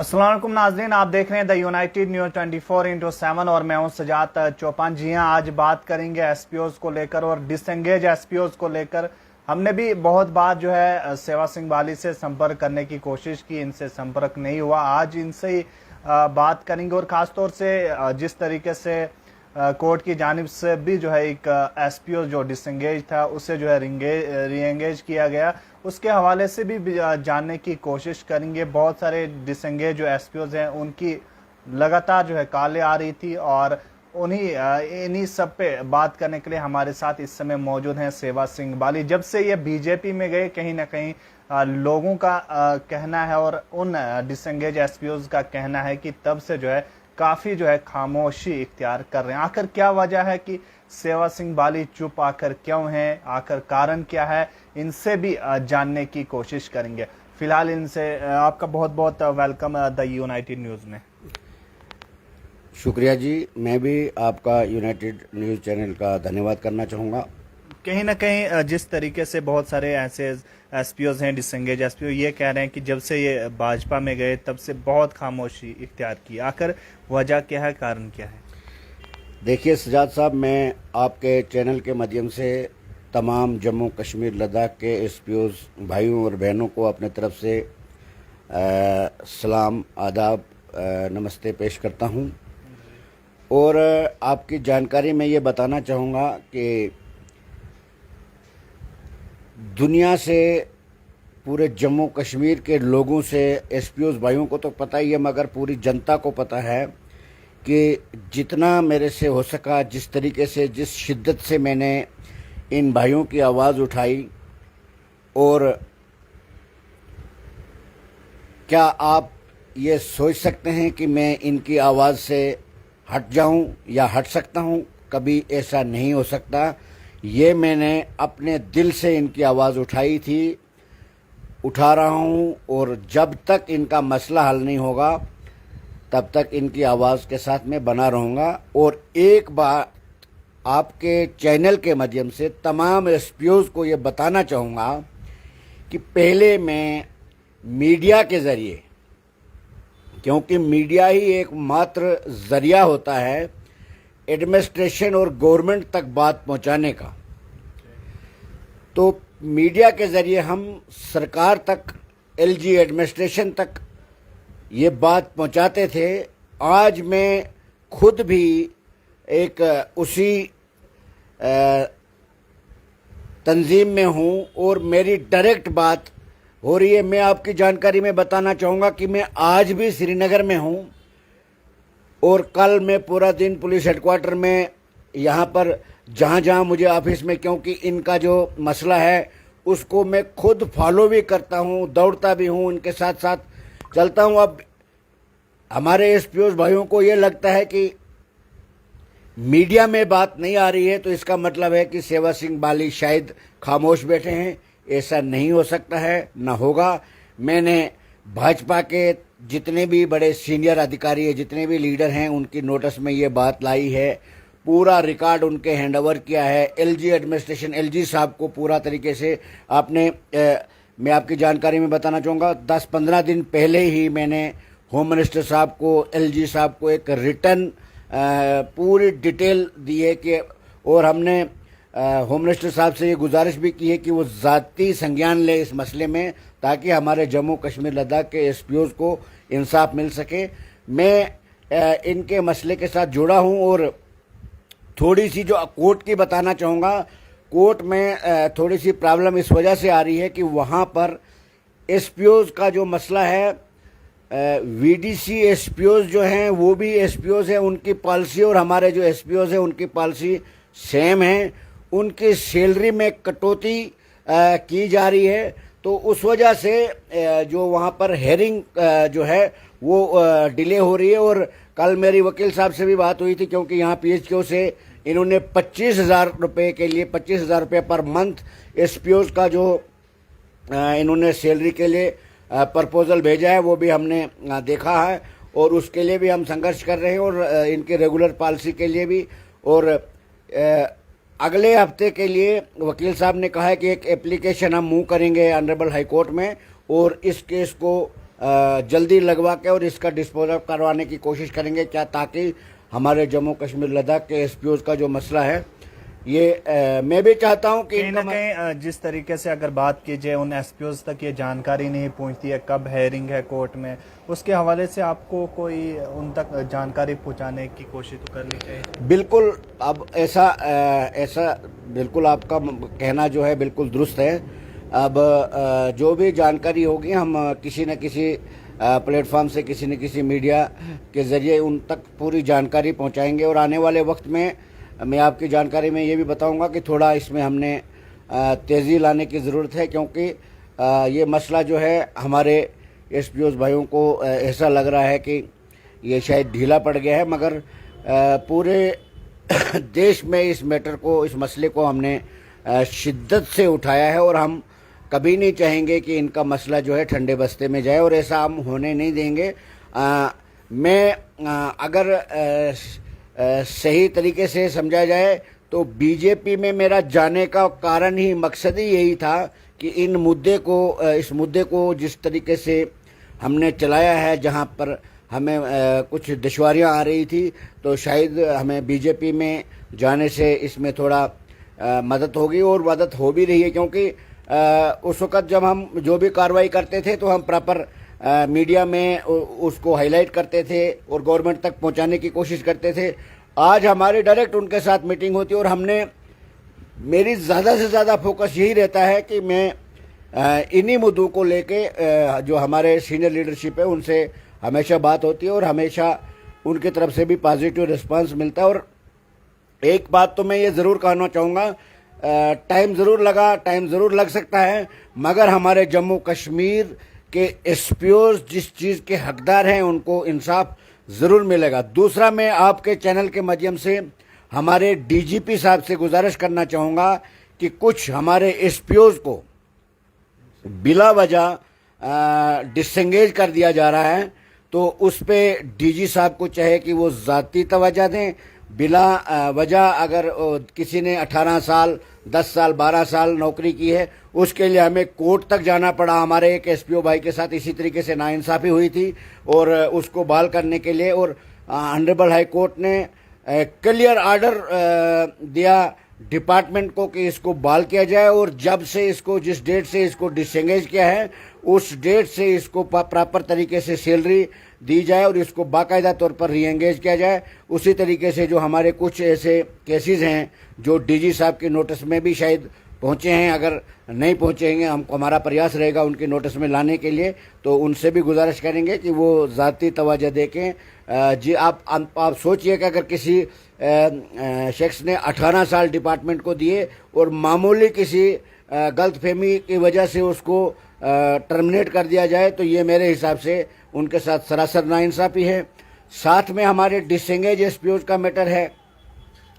अस्सलाम वालेकुम नाज़रीन, आप देख रहे हैं द यूनाइटेड न्यूज़ 24/7 और मैं हूं सजात चौपान। जी हां, आज बात करेंगे एसपीओज को लेकर और डिसएंगेज एसपीओज को लेकर। हमने भी बहुत बार जो है सेवा सिंह बाली से संपर्क करने की कोशिश की, इनसे संपर्क नहीं हुआ। आज इनसे ही बात करेंगे और खासतौर से जिस तरीके से कोर्ट की जानिब से भी जो है एक एसपीओ जो डिसएंगेज था उसे जो है रीएंगेज किया गया, उसके हवाले से भी जानने की कोशिश करेंगे। बहुत सारे डिसएंगेज जो एसपीओज हैं उनकी लगातार जो है कॉलें आ रही थी और इन्हीं सब पे बात करने के लिए हमारे साथ इस समय मौजूद हैं सेवा सिंह बाली। जब से ये बीजेपी में गए कहीं ना कहीं लोगों का कहना है और उन डिसएंगेज एसपीओज का कहना है कि तब से जो है काफी जो है खामोशी इख्तियार कर रहे हैं। आखिर क्या वजह है कि सेवा सिंह बाली चुप आकर क्यों हैं, आखिर कारण क्या है, इनसे भी जानने की कोशिश करेंगे। फिलहाल इनसे आपका बहुत बहुत वेलकम द यूनाइटेड न्यूज़ में। शुक्रिया जी, मैं भी आपका यूनाइटेड न्यूज़ चैनल का धन्यवाद करना चाहूँगा। कहीं ना कहीं जिस तरीके से बहुत सारे ऐसे एसपीओज हैं, डिसएंगेज एसपीओ, ये कह रहे हैं कि जब से ये भाजपा में गए तब से बहुत खामोशी इख्तियार की। आखिर वजह क्या है, कारण क्या है? देखिए सजाद साहब, मैं आपके चैनल के माध्यम से तमाम जम्मू कश्मीर लद्दाख के एसपीओज भाइयों और बहनों को अपने तरफ से सलाम, आदाब, नमस्ते पेश करता हूँ। और आपकी जानकारी में ये बताना चाहूँगा कि दुनिया से, पूरे जम्मू कश्मीर के लोगों से, एसपीओज भाइयों को तो पता ही है, मगर पूरी जनता को पता है कि जितना मेरे से हो सका, जिस तरीके से, जिस शिद्दत से मैंने इन भाइयों की आवाज़ उठाई। और क्या आप ये सोच सकते हैं कि मैं इनकी आवाज़ से हट जाऊं या हट सकता हूं? कभी ऐसा नहीं हो सकता। ये मैंने अपने दिल से इनकी आवाज़ उठाई थी, उठा रहा हूं, और जब तक इनका मसला हल नहीं होगा तब तक इनकी आवाज़ के साथ मैं बना रहूँगा। और एक बात आपके चैनल के माध्यम से तमाम एसपीओज को ये बताना चाहूँगा कि पहले मैं मीडिया के ज़रिए, क्योंकि मीडिया ही एक मात्र ज़रिया होता है एडमिनिस्ट्रेशन और गवर्नमेंट तक बात पहुंचाने का, तो मीडिया के ज़रिए हम सरकार तक, एलजी एडमिनिस्ट्रेशन तक ये बात पहुंचाते थे। आज मैं खुद भी एक उसी तंजीम में हूं और मेरी डायरेक्ट बात हो रही है। मैं आपकी जानकारी में बताना चाहूँगा कि मैं आज भी श्रीनगर में हूँ और कल मैं पूरा दिन पुलिस हेडक्वार्टर में, यहाँ पर जहाँ जहाँ मुझे ऑफिस में, क्योंकि इनका जो मसला है उसको मैं खुद फॉलो भी करता हूँ, दौड़ता भी हूँ, इनके साथ साथ चलता हूँ। अब हमारे एसपीओज भाइयों को ये लगता है कि मीडिया में बात नहीं आ रही है तो इसका मतलब है कि सेवा सिंह बाली शायद खामोश बैठे हैं। ऐसा नहीं हो सकता है, ना होगा। मैंने भाजपा के जितने भी बड़े सीनियर अधिकारी हैं, जितने भी लीडर हैं, उनकी नोटिस में ये बात लाई है, पूरा रिकॉर्ड उनके हैंडओवर किया है। एलजी एडमिनिस्ट्रेशन, एलजी साहब को पूरा तरीके से आपने मैं आपकी जानकारी में बताना चाहूँगा 10-15 दिन पहले ही मैंने होम मिनिस्टर साहब को, एलजी साहब को एक रिटर्न पूरी डिटेल दी है कि, और हमने होम मिनिस्टर साहब से ये गुजारिश भी की है कि वो ज़ाती संज्ञान ले इस मसले में, ताकि हमारे जम्मू कश्मीर लद्दाख के एसपीओज को इंसाफ मिल सके। मैं इनके मसले के साथ जुड़ा हूँ और थोड़ी सी जो कोर्ट की बताना चाहूँगा, कोर्ट में थोड़ी सी प्रॉब्लम इस वजह से आ रही है कि वहाँ पर एसपीओज का जो मसला है, वीडीसी एसपीओज जो हैं वो भी एसपीओज हैं, उनकी पॉलिसी और हमारे जो एसपीओज हैं उनकी पॉलिसी सेम है। उनकी सैलरी में कटौती की जा रही है, तो उस वजह से जो वहाँ पर हेयरिंग जो है वो डिले हो रही है। और कल मेरी वकील साहब से भी बात हुई थी, क्योंकि यहाँ पीएचक्यू से इन्होंने 25,000 रुपये के लिए, 25,000 रुपये पर मंथ एसपीओज का जो इन्होंने सैलरी के लिए प्रपोजल भेजा है, वो भी हमने देखा है और उसके लिए भी हम संघर्ष कर रहे हैं, और इनके रेगुलर पॉलिसी के लिए भी। और अगले हफ्ते के लिए वकील साहब ने कहा है कि एक एप्लीकेशन हम मूव करेंगे ऑनरेबल हाई कोर्ट में, और इस केस को जल्दी लगवा के और इसका डिस्पोजल करवाने की कोशिश करेंगे, क्या ताकि हमारे जम्मू कश्मीर लद्दाख के एसपीओज का जो मसला है ये मैं भी चाहता हूं कि कहीं ना कहीं जिस तरीके से अगर बात की जाए उन एसपीओज तक ये जानकारी नहीं पहुंचती है कब हेयरिंग है कोर्ट में, उसके हवाले से आपको कोई उन तक जानकारी पहुंचाने की कोशिश तो करनी चाहिए। बिल्कुल, अब ऐसा बिल्कुल आपका कहना जो है बिल्कुल दुरुस्त है। अब जो भी जानकारी होगी हम किसी न किसी प्लेटफॉर्म से, किसी न किसी मीडिया के ज़रिए उन तक पूरी जानकारी पहुंचाएंगे। और आने वाले वक्त में मैं आपकी जानकारी में ये भी बताऊंगा कि थोड़ा इसमें हमने तेज़ी लाने की ज़रूरत है, क्योंकि ये मसला जो है हमारे एसपीओज भाइयों को ऐसा लग रहा है कि ये शायद ढीला पड़ गया है, मगर पूरे देश में इस मैटर को, इस मसले को हमने शिद्दत से उठाया है और हम कभी नहीं चाहेंगे कि इनका मसला जो है ठंडे बस्ते में जाए, और ऐसा हम होने नहीं देंगे। मैं अगर सही तरीके से समझा जाए तो बीजेपी में मेरा जाने का कारण ही, मकसद ही यही था कि इस मुद्दे को जिस तरीके से हमने चलाया है, जहां पर हमें कुछ दुश्वारियां आ रही थी, तो शायद हमें बीजेपी में जाने से इसमें थोड़ा मदद होगी, और मदद हो भी रही है, क्योंकि उस वक़्त जब हम जो भी कार्रवाई करते थे तो हम प्रॉपर मीडिया में उसको हाईलाइट करते थे और गवर्नमेंट तक पहुंचाने की कोशिश करते थे। आज हमारी डायरेक्ट उनके साथ मीटिंग होती है, और मेरी ज़्यादा से ज़्यादा फोकस यही रहता है कि मैं इन्हीं मुद्दों को लेके जो हमारे सीनियर लीडरशिप है उनसे हमेशा बात होती है, और हमेशा उनकी तरफ से भी पॉजिटिव रिस्पांस मिलता है। और एक बात तो मैं ये ज़रूर कहना चाहूँगा, टाइम ज़रूर लग सकता है, मगर हमारे जम्मू कश्मीर के एसपीओज जिस चीज़ के हकदार हैं उनको इंसाफ ज़रूर मिलेगा। दूसरा, मैं आपके चैनल के माध्यम से हमारे डीजीपी साहब से गुजारिश करना चाहूँगा कि कुछ हमारे एसपीओज को बिला वजह डिसएंगेज कर दिया जा रहा है, तो उस पे डीजी साहब को चाहे कि वो ज़ाती तवज्जो दें। बिला वजह अगर किसी ने 18 साल, 10 साल, 12 साल नौकरी की है, उसके लिए हमें कोर्ट तक जाना पड़ा। हमारे एक एसपीओ भाई के साथ इसी तरीके से नाइंसाफ़ी हुई थी, और उसको बहाल करने के लिए और ऑनरेबल हाई कोर्ट ने क्लियर ऑर्डर दिया डिपार्टमेंट को कि इसको बहाल किया जाए, और जब से इसको, जिस डेट से इसको डिसएंगेज किया है, उस डेट से इसको प्रॉपर तरीके से सैलरी दी जाए और इसको बाकायदा तौर पर रीएंगेज किया जाए। उसी तरीके से जो हमारे कुछ ऐसे केसेस हैं जो डीजी साहब के नोटिस में भी शायद पहुंचे हैं, अगर नहीं पहुंचेंगे हमारा प्रयास रहेगा उनके नोटिस में लाने के लिए, तो उनसे भी गुजारिश करेंगे कि वो ज़ाती तवज्जो देखें। जी आप सोचिए कि अगर किसी शख्स ने 18 साल डिपार्टमेंट को दिए और मामूली किसी गलतफहमी की वजह से उसको टर्मिनेट कर दिया जाए, तो ये मेरे हिसाब से उनके साथ सरासर नाइंसाफ़ी है। साथ में हमारे डिसएंगेज एसपीओज का मैटर है,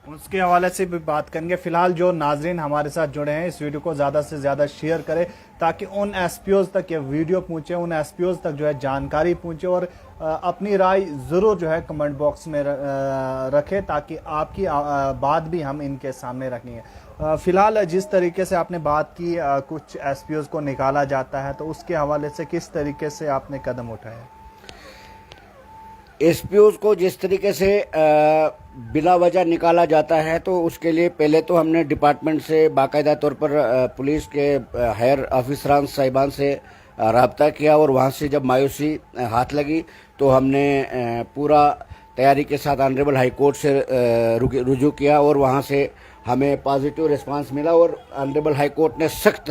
उसके हवाले से भी बात करेंगे। फिलहाल जो नाजरीन हमारे साथ जुड़े हैं, इस वीडियो को ज़्यादा से ज़्यादा शेयर करें ताकि उन एसपीओज तक ये वीडियो पहुंचे, उन एसपीओज तक जो है जानकारी पहुंचे, और अपनी राय ज़रूर जो है कमेंट बॉक्स में रखें ताकि आपकी बात भी हम इनके सामने रखेंगे। फिलहाल जिस तरीके से आपने बात की कुछ एसपीओज को निकाला जाता है, तो उसके हवाले से किस तरीके से आपने कदम उठाया? एसपीओज को जिस तरीके से बिला वजह निकाला जाता है, तो उसके लिए पहले तो हमने डिपार्टमेंट से बाकायदा तौर पर पुलिस के हायर ऑफिसरान साहिबान से रब्ता किया, और वहाँ से जब मायूसी हाथ लगी तो हमने पूरा तैयारी के साथ ऑनरेबल हाई कोर्ट से रुजू किया, और वहाँ से हमें पॉजिटिव रिस्पांस मिला, और ऑनरेबल हाई कोर्ट ने सख्त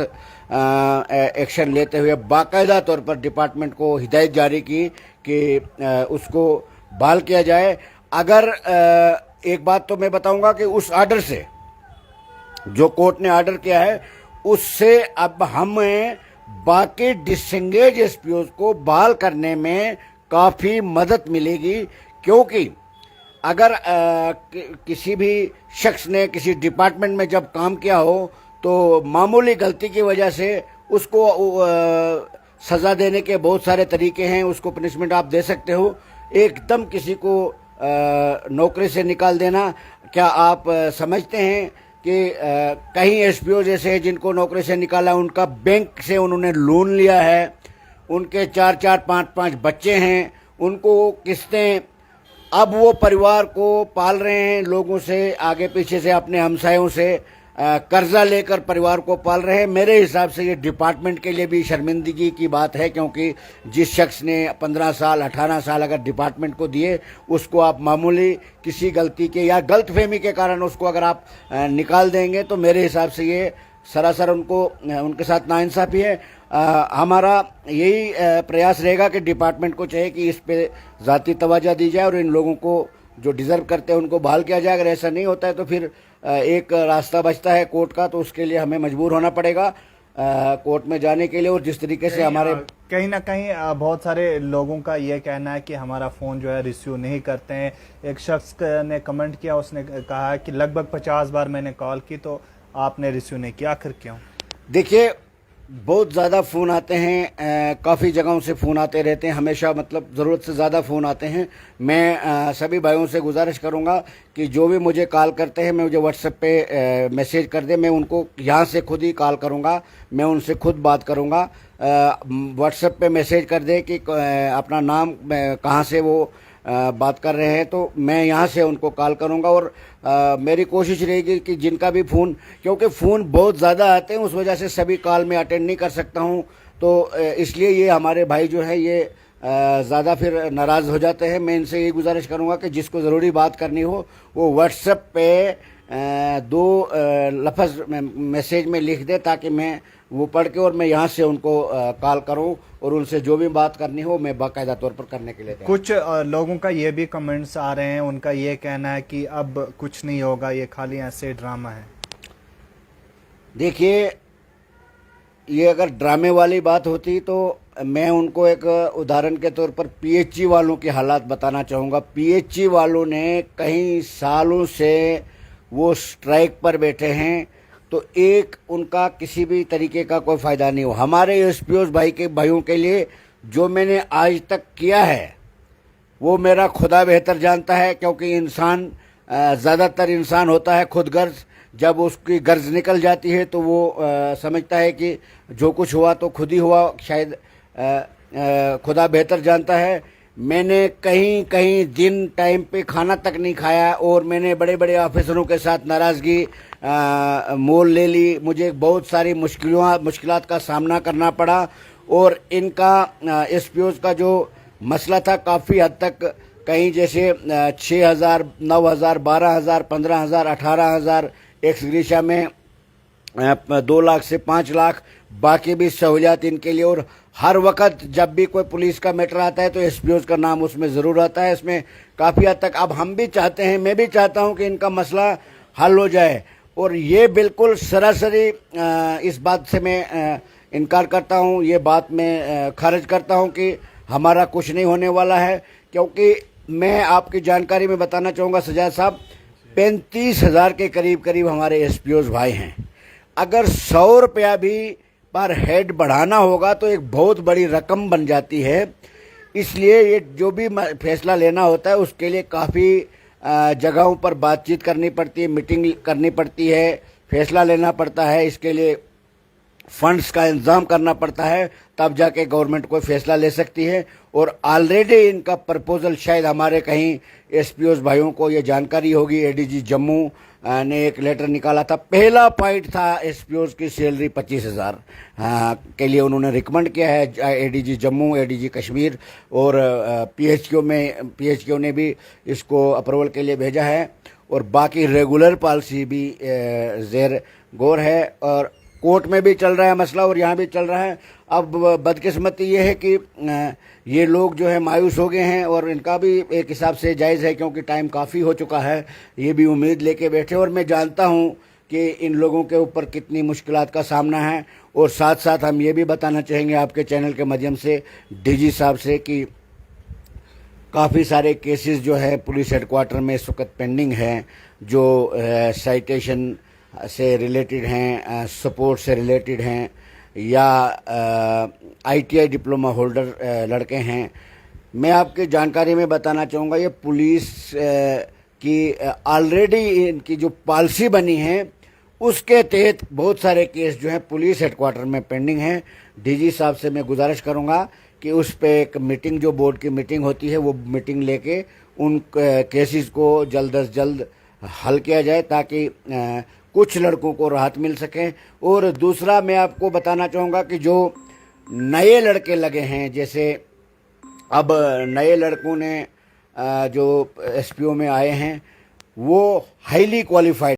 एक्शन लेते हुए बाकायदा तौर पर डिपार्टमेंट को हिदायत जारी की कि उसको बहाल किया जाए। अगर एक बात तो मैं बताऊंगा कि उस आर्डर से, जो कोर्ट ने आर्डर किया है, उससे अब हमें बाकी डिसएंगेज एसपीओज को बहाल करने में काफ़ी मदद मिलेगी, क्योंकि अगर किसी भी शख्स ने किसी डिपार्टमेंट में जब काम किया हो, तो मामूली गलती की वजह से उसको सज़ा देने के बहुत सारे तरीके हैं, उसको पनिशमेंट आप दे सकते हो। एकदम किसी को नौकरी से निकाल देना, क्या आप समझते हैं कि कहीं एसपीओ जैसे जिनको नौकरी से निकाला, उनका बैंक से उन्होंने लोन लिया है, उनके 4-4, 5-5 बच्चे हैं, उनको किस्तें, अब वो परिवार को पाल रहे हैं, लोगों से आगे पीछे से अपने हमसायों से कर्जा लेकर परिवार को पाल रहे हैं। मेरे हिसाब से ये डिपार्टमेंट के लिए भी शर्मिंदगी की बात है, क्योंकि जिस शख्स ने 15 साल 18 साल अगर डिपार्टमेंट को दिए, उसको आप मामूली किसी गलती के या गलतफहमी के कारण उसको अगर आप निकाल देंगे तो मेरे हिसाब से ये सरासर उनके साथ नाइंसाफ़ी है। हमारा यही प्रयास रहेगा कि डिपार्टमेंट को चाहिए कि इस पे ज़ाती तवज्जो दी जाए और इन लोगों को जो डिज़र्व करते हैं उनको बहाल किया जाए। अगर ऐसा नहीं होता है तो फिर एक रास्ता बचता है कोर्ट का, तो उसके लिए हमें मजबूर होना पड़ेगा कोर्ट में जाने के लिए। और जिस तरीके से हमारे कहीं ना कहीं बहुत सारे लोगों का ये कहना है कि हमारा फ़ोन जो है रिसीव नहीं करते हैं। एक शख्स ने कमेंट किया, उसने कहा कि लगभग 50 बार मैंने कॉल की तो आपने रिसीव नहीं किया, आखिर क्यों? देखिए, बहुत ज़्यादा फ़ोन आते हैं, काफ़ी जगहों से फ़ोन आते रहते हैं, हमेशा मतलब ज़रूरत से ज़्यादा फ़ोन आते हैं। मैं सभी भाइयों से गुजारिश करूंगा कि जो भी मुझे कॉल करते हैं, मैं मुझे व्हाट्सएप पे मैसेज कर दे, मैं उनको यहाँ से खुद ही कॉल करूंगा, मैं उनसे खुद बात करूंगा। व्हाट्सएप पे मैसेज कर दे कि अपना नाम, कहाँ से वो बात कर रहे हैं, तो मैं यहाँ से उनको कॉल करूंगा। और मेरी कोशिश रहेगी कि जिनका भी फ़ोन, क्योंकि फ़ोन बहुत ज़्यादा आते हैं, उस वजह से सभी कॉल में अटेंड नहीं कर सकता हूँ, तो इसलिए ये हमारे भाई जो है ये ज़्यादा फिर नाराज़ हो जाते हैं। मैं इनसे ये गुजारिश करूँगा कि जिसको ज़रूरी बात करनी हो वो व्हाट्सएप पे 2 लफ्ज़ मैसेज में लिख दे, ताकि मैं वो पढ़ के और मैं यहाँ से उनको कॉल करूँ और उनसे जो भी बात करनी हो मैं बाकायदा तौर पर करने के लिए तैयार। कुछ लोगों का ये भी कमेंट्स आ रहे हैं, उनका ये कहना है कि अब कुछ नहीं होगा, ये खाली ऐसे ड्रामा है। देखिए, ये अगर ड्रामे वाली बात होती तो मैं उनको एक उदाहरण के तौर पर पीएचई वालों के हालात बताना चाहूँगा। पीएचई वालों ने कई सालों से वो स्ट्राइक पर बैठे हैं, तो एक उनका किसी भी तरीके का कोई फ़ायदा नहीं हो। हमारे एसपीओ भाइयों के लिए जो मैंने आज तक किया है वो मेरा खुदा बेहतर जानता है, क्योंकि इंसान ज़्यादातर इंसान होता है खुदगर्ज। जब उसकी गर्ज निकल जाती है तो वो समझता है कि जो कुछ हुआ तो खुद ही हुआ, शायद खुदा बेहतर जानता है। मैंने कहीं कहीं दिन टाइम पे खाना तक नहीं खाया और मैंने बड़े बड़े ऑफिसरों के साथ नाराज़गी मोल ले ली। मुझे बहुत सारी मुश्किलात का सामना करना पड़ा और इनका एसपीओज़ का जो मसला था काफ़ी हद तक, कहीं जैसे 6,000, 9,000, 12,000, 15,000, 18,000 एक्स ग्रीशा में 2 लाख से 5 लाख, बाकी भी सहूलियात इनके लिए। और हर वक्त जब भी कोई पुलिस का मैटर आता है तो एसपीओज़ का नाम उसमें ज़रूर आता है। इसमें काफ़ी हद तक अब हम भी चाहते हैं, मैं भी चाहता हूं कि इनका मसला हल हो जाए। और ये बिल्कुल सरासरी इस बात से मैं इनकार करता हूं, ये बात मैं खारिज करता हूं कि हमारा कुछ नहीं होने वाला है, क्योंकि मैं आपकी जानकारी में बताना चाहूँगा सजाद साहब, 35,000 के करीब हमारे एसपीओज़ भाई हैं। अगर 100 रुपया भी पर हेड बढ़ाना होगा तो एक बहुत बड़ी रकम बन जाती है। इसलिए ये जो भी फैसला लेना होता है उसके लिए काफ़ी जगहों पर बातचीत करनी पड़ती है, मीटिंग करनी पड़ती है, फैसला लेना पड़ता है, इसके लिए फंड्स का इंतजाम करना पड़ता है, तब जाके गवर्नमेंट कोई फैसला ले सकती है। और ऑलरेडी इनका प्रपोजल शायद हमारे कहीं एसपीओज़ भाइयों को ये जानकारी होगी, एडीजी जम्मू ने एक लेटर निकाला था। पहला पॉइंट था एसपीओज़ की सैलरी 25,000 के लिए उन्होंने रिकमेंड किया है एडीजी जम्मू, एडीजी कश्मीर और पीएचक्यू ने भी इसको अप्रूवल के लिए भेजा है। और बाकी रेगुलर पॉलिसी भी ज़ेर गौर है और कोर्ट में भी चल रहा है मसला और यहाँ भी चल रहा है। अब बदकिस्मती ये है कि ये लोग जो है मायूस हो गए हैं और इनका भी एक हिसाब से जायज़ है, क्योंकि टाइम काफ़ी हो चुका है। ये भी उम्मीद लेके बैठे और मैं जानता हूँ कि इन लोगों के ऊपर कितनी मुश्किलात का सामना है। और साथ साथ हम ये भी बताना चाहेंगे आपके चैनल के माध्यम से डीजी साहब से कि काफ़ी सारे केसेस जो है पुलिस हेडक्वार्टर में इस वक्त पेंडिंग हैं, जो साइटेशन से रिलेटेड हैं, सपोर्ट से रिलेटेड हैं, या आईटीआई डिप्लोमा होल्डर लड़के हैं। मैं आपकी जानकारी में बताना चाहूँगा, ये पुलिस की ऑलरेडी इनकी जो पॉलिसी बनी है उसके तहत बहुत सारे केस जो हैं पुलिस हेडक्वार्टर में पेंडिंग हैं, डीजी साहब से मैं गुजारिश करूंगा कि उस पे एक मीटिंग, जो बोर्ड की मीटिंग होती है, वो मीटिंग लेके उन केसेस को जल्द अज जल्द हल किया जाए ताकि कुछ लड़कों को राहत मिल सके। और दूसरा मैं आपको बताना चाहूँगा कि जो नए लड़के लगे हैं, जैसे अब नए लड़कों ने जो एसपीओ में आए हैं, वो हाईली क्वालिफाइड